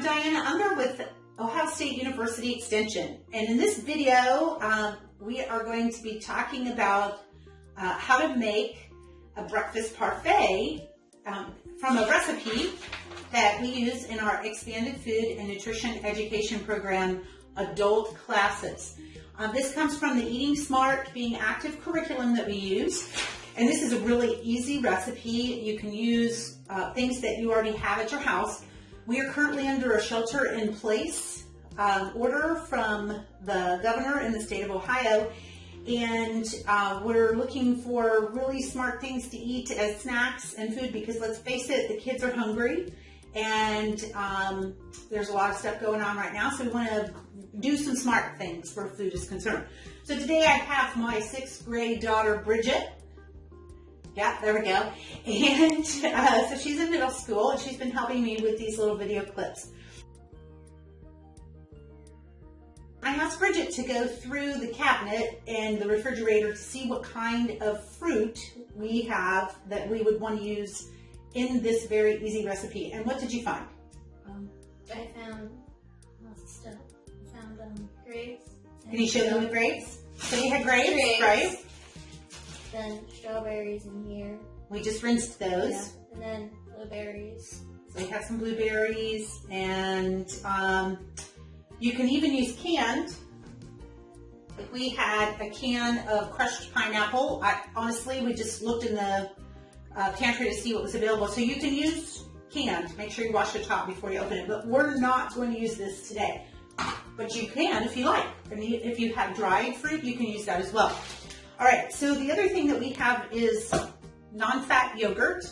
Diana Unger with Ohio State University Extension, and in this video we are going to be talking about how to make a breakfast parfait from a recipe that we use in our expanded food and nutrition education program adult classes. This comes from the Eating Smart, Being Active curriculum that we use, and this is a really easy recipe. You can use things that you already have at your house. We are currently under a shelter-in-place order from the governor in the state of Ohio, and we're looking for really smart things to eat as snacks and food because, let's face it, the kids are hungry, and there's a lot of stuff going on right now, so we want to do some smart things where food is concerned. So today I have my 6th grade daughter, Bridget. Yeah, there we go. And so she's in middle school, and she's been helping me with these little video clips. I asked Bridget to go through the cabinet and the refrigerator to see what kind of fruit we have that we would want to use in this very easy recipe. And what did you find? I found lots of stuff. I found grapes. Can you show them the grapes? So you had grapes, right? Then strawberries in here. We just rinsed those. Yeah. And then blueberries. So we have some blueberries, and you can even use canned. If we had a can of crushed pineapple, honestly, we just looked in the pantry to see what was available. So you can use canned. Make sure you wash the top before you open it. But we're not going to use this today. But you can if you like. I mean, if you have dried fruit, you can use that as well. All right, so the other thing that we have is non-fat yogurt.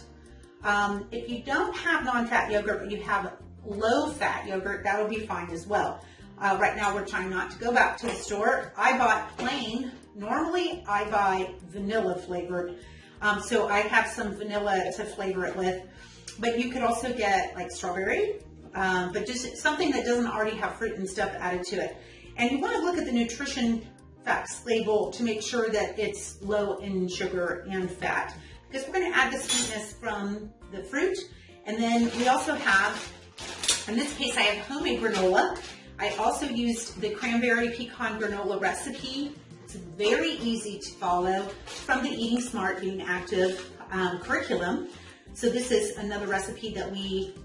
If you don't have non-fat yogurt, but you have low-fat yogurt, that'll be fine as well. Right now, we're trying not to go back to the store. I bought plain. Normally, I buy vanilla flavored. So I have some vanilla to flavor it with. But you could also get like strawberry, but just something that doesn't already have fruit and stuff added to it. And you want to look at the nutrition facts label to make sure that it's low in sugar and fat, because we're going to add the sweetness from the fruit. And then we also have, in this case, I have homemade granola. I also used the cranberry pecan granola recipe. It's very easy to follow from the Eating Smart, Being Active curriculum. So this is another recipe that we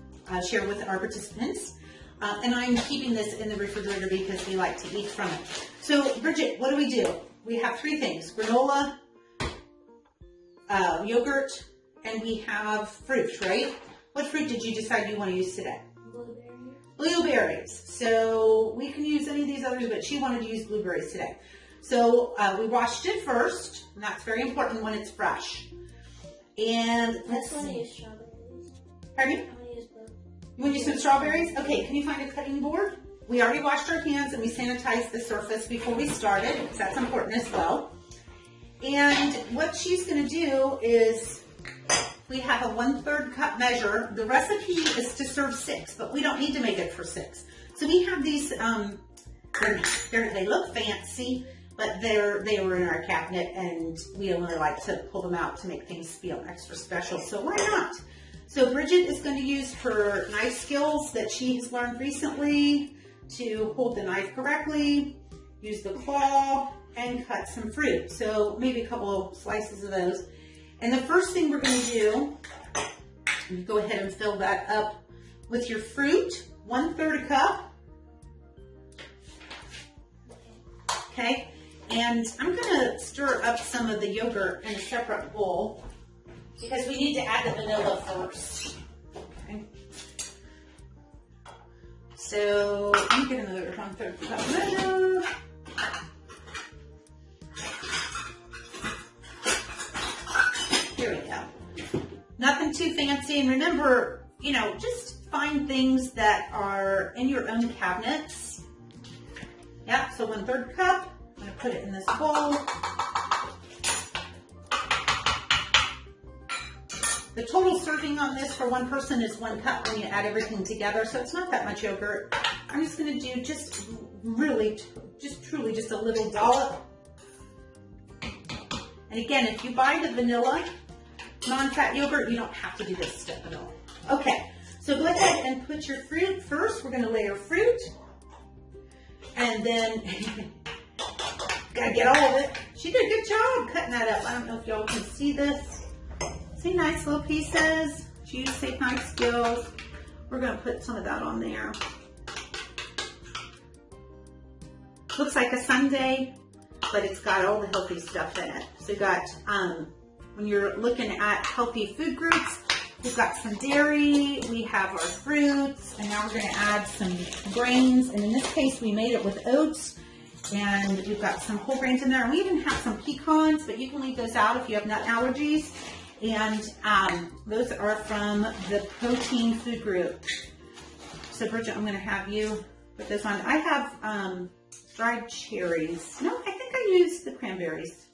share with our participants. And I'm keeping this in the refrigerator because we like to eat from it. So, Bridget, what do? We have 3 things: granola, yogurt, and we have fruit, right? What fruit did you decide you want to use today? Blueberries. Blueberries. So we can use any of these others, but she wanted to use blueberries today. So we washed it first, and that's very important when it's fresh. And let's want to see. use strawberries. Pardon me? You want to use some strawberries? Okay, can you find a cutting board? We already washed our hands and we sanitized the surface before we started, so that's important as well. And what she's going to do is, we have a 1/3 cup measure. The recipe is to serve 6, but we don't need to make it for 6. So we have these, they look fancy, but they were in our cabinet, and we only like to pull them out to make things feel extra special, so why not? So Bridget is going to use her knife skills that she has learned recently to hold the knife correctly, use the claw, and cut some fruit. So maybe a couple of slices of those. And the first thing we're going to do, you go ahead and fill that up with your fruit, 1/3 cup. Okay, and I'm going to stir up some of the yogurt in a separate bowl, because we need to add the vanilla first. Okay. So I'm going to get another 1/3 cup measure. Here we go. Nothing too fancy. And remember, just find things that are in your own cabinets. Yeah, so 1/3 cup. I'm going to put it in this bowl. The total serving on this for one person is 1 cup when you add everything together, so it's not that much yogurt. I'm just going to do truly just a little dollop. And again, if you buy the vanilla non-fat yogurt, you don't have to do this step at all. Okay, So go ahead and put your fruit first. We're gonna layer fruit. And then, gotta get all of it. She did a good job cutting that up. I don't know if y'all can see this. See, nice little pieces. She used Safe Knife skills. We're gonna put some of that on there. Looks like a sundae, but it's got all the healthy stuff in it. So you got, when you're looking at healthy food groups, we've got some dairy, we have our fruits, and now we're gonna add some grains. And in this case, we made it with oats, and we've got some whole grains in there. And we even have some pecans, but you can leave those out if you have nut allergies. And those are from the protein food group. So Bridget, I'm gonna have you put this on. I have dried cherries. No, I think I used the cranberries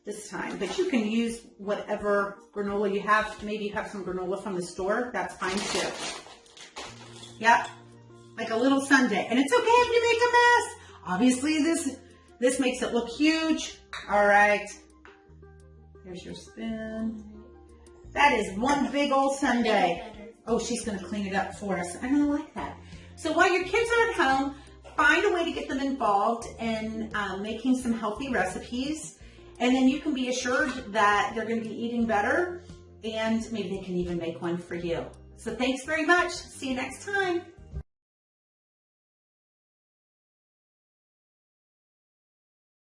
this time, but you can use whatever granola you have. Maybe you have some granola from the store. That's fine too. Yep, like a little sundae. And it's okay if you make a mess. Obviously this makes it look huge. All right, here's your spoon. That is one big old sundae. Oh, she's gonna clean it up for us. I don't like that. So while your kids are at home, find a way to get them involved in making some healthy recipes. And then you can be assured that they're going to be eating better, and maybe they can even make one for you. So thanks very much. See you next time.